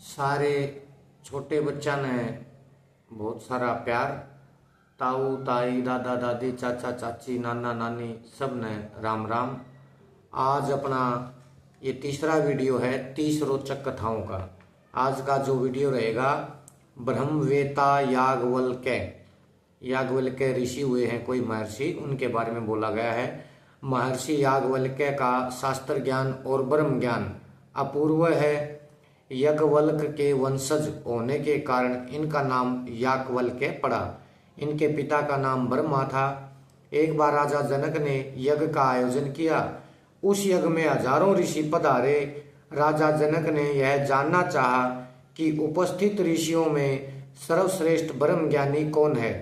सारे छोटे बच्चा ने बहुत सारा प्यार। ताऊ ताई दादा दादी चाचा चाची नाना नानी सब ने राम राम। आज अपना ये तीसरा वीडियो है 30 रोचक कथाओं का। आज का जो वीडियो रहेगा ब्रह्मवेता याज्ञवल्क्य ऋषि हुए हैं कोई महर्षि, उनके बारे में बोला गया है। महर्षि याज्ञवल्क्य का शास्त्र ज्ञान और ब्रह्म ज्ञान अपूर्व है। याज्ञवल्क्य के वंशज होने के कारण इनका नाम याज्ञवल्क्य पड़ा। इनके पिता का नाम ब्रह्मा था। एक बार राजा जनक ने यज्ञ का आयोजन किया। उस यज्ञ में हजारों ऋषि पधारे। राजा जनक ने यह जानना चाहा कि उपस्थित ऋषियों में सर्वश्रेष्ठ ब्रह्म ज्ञानी कौन है।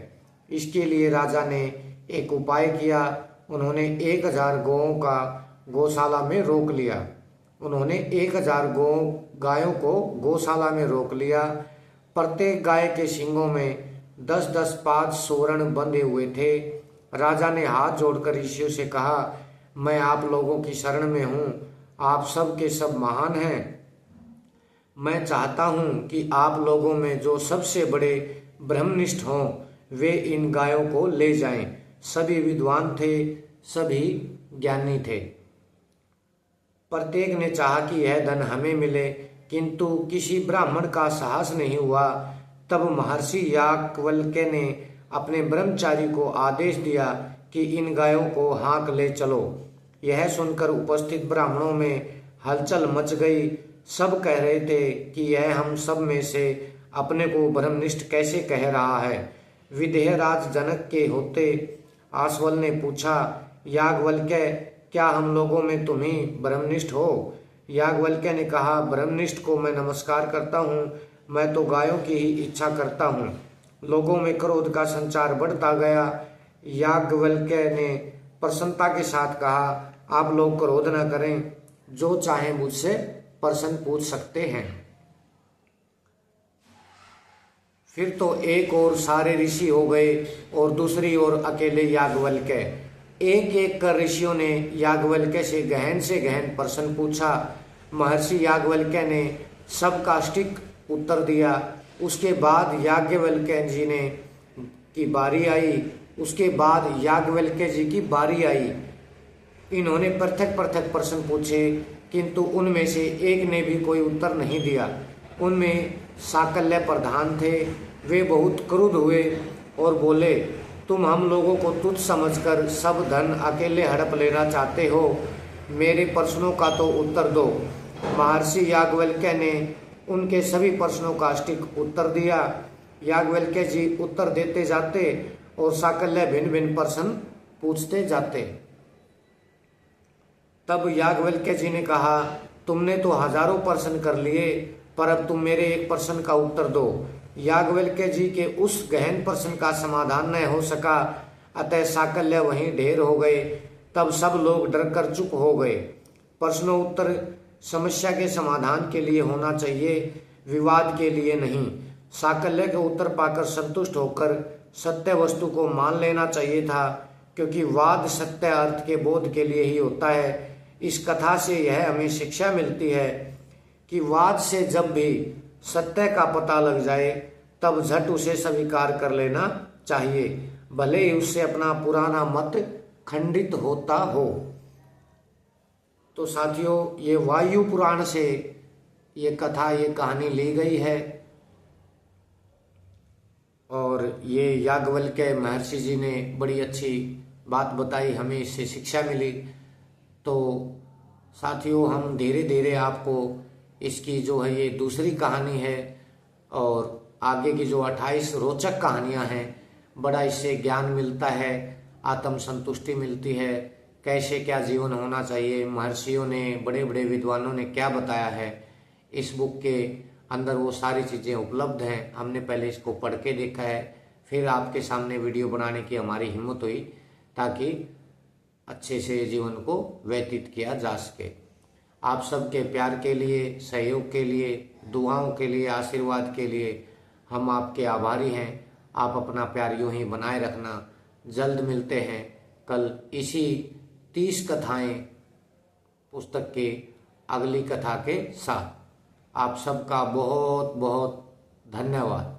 इसके लिए राजा ने एक उपाय किया। उन्होंने 1000 गौओं का गौशाला में रोक लिया। उन्होंने 1000 गायों को गौशाला में रोक लिया। प्रत्येक गाय के सींगों में 10-10 पांच स्वर्ण बंधे हुए थे। राजा ने हाथ जोड़कर ऋषियों से कहा, मैं आप लोगों की शरण में हूँ। आप सब के सब महान हैं। मैं चाहता हूँ कि आप लोगों में जो सबसे बड़े ब्रह्मनिष्ठ हों वे इन गायों को ले जाएं। सभी विद्वान थे, सभी ज्ञानी थे। प्रत्येक ने चाहा कि यह धन हमें मिले, किंतु किसी ब्राह्मण का साहस नहीं हुआ। तब महर्षि याज्ञवल्क्य ने अपने ब्रह्मचारी को आदेश दिया कि इन गायों को हाँक ले चलो। यह सुनकर उपस्थित ब्राह्मणों में हलचल मच गई। सब कह रहे थे कि यह हम सब में से अपने को ब्रह्मनिष्ठ कैसे कह रहा है। विदेहराज जनक के होते आश्वल ने पूछा, याज्ञवल्क्य, क्या हम लोगों में तुम ही ब्रह्मनिष्ठ हो? याज्ञवल्क्य ने कहा, ब्रह्मनिष्ठ को मैं नमस्कार करता हूँ। मैं तो गायों की ही इच्छा करता हूँ। लोगों में क्रोध का संचार बढ़ता गया। याज्ञवल्क्य ने प्रसन्नता के साथ कहा, आप लोग क्रोध न करें, जो चाहे मुझसे प्रश्न पूछ सकते हैं। फिर तो एक ओर सारे ऋषि हो गए और दूसरी ओर अकेले याज्ञवल्क्य। एक एक कर ऋषियों ने याज्ञवल्क्य से गहन प्रश्न पूछा। महर्षि याज्ञवल्क्य ने सब का सटीक उत्तर दिया। उसके बाद याज्ञवल्क्य जी ने की बारी आई। उसके बाद याज्ञवल्क्य जी की बारी आई। इन्होंने पृथक प्रश्न पूछे, किंतु उनमें से एक ने भी कोई उत्तर नहीं दिया। उनमें साकल्य प्रधान थे। वे बहुत क्रुद्ध हुए और बोले, तुम हम लोगों को तुच्छ समझकर सब धन अकेले हड़प लेना चाहते हो। मेरे प्रश्नों का तो उत्तर दो। महर्षि याज्ञवल्क्य ने उनके सभी प्रश्नों का सटीक उत्तर दिया। याज्ञवल्क्य जी उत्तर देते जाते और साकल्य भिन्न प्रश्न पूछते जाते। तब याज्ञवल्क्य जी ने कहा, तुमने तो हजारों प्रश्न कर लिए, पर अब तुम मेरे एक प्रश्न का उत्तर दो। याज्ञवल्क्य जी के उस गहन प्रश्न का समाधान न हो सका, अतः साकल्य वहीं ढेर हो गए। तब सब लोग डर कर चुप हो गए। प्रश्नोत्तर समस्या के समाधान के लिए होना चाहिए, विवाद के लिए नहीं। साकल्य के उत्तर पाकर संतुष्ट होकर सत्य वस्तु को मान लेना चाहिए था, क्योंकि वाद सत्य अर्थ के बोध के लिए ही होता है। इस कथा से यह हमें शिक्षा मिलती है कि वाद से जब भी सत्य का पता लग जाए तब झट उसे स्वीकार कर लेना चाहिए, भले ही उससे अपना पुराना मत खंडित होता हो। तो साथियों, ये वायु पुराण से ये कथा, ये कहानी ली गई है और ये याज्ञवल्क्य महर्षि जी ने बड़ी अच्छी बात बताई, हमें इससे शिक्षा मिली। तो साथियों, हम धीरे धीरे आपको इसकी जो है ये दूसरी कहानी है और आगे की जो 28 रोचक कहानियां हैं, बड़ा इससे ज्ञान मिलता है, आत्म संतुष्टि मिलती है, कैसे क्या जीवन होना चाहिए। महर्षियों ने, बड़े बड़े विद्वानों ने क्या बताया है, इस बुक के अंदर वो सारी चीज़ें उपलब्ध हैं। हमने पहले इसको पढ़ के देखा है, फिर आपके सामने वीडियो बनाने की हमारी हिम्मत हुई ताकि अच्छे से जीवन को व्यतीत किया जा सके। आप सबके प्यार के लिए, सहयोग के लिए, दुआओं के लिए, आशीर्वाद के लिए हम आपके आभारी हैं। आप अपना प्यार यूं ही बनाए रखना। जल्द मिलते हैं कल इसी 30 कथाएं पुस्तक के अगली कथा के साथ। आप सबका बहुत बहुत धन्यवाद।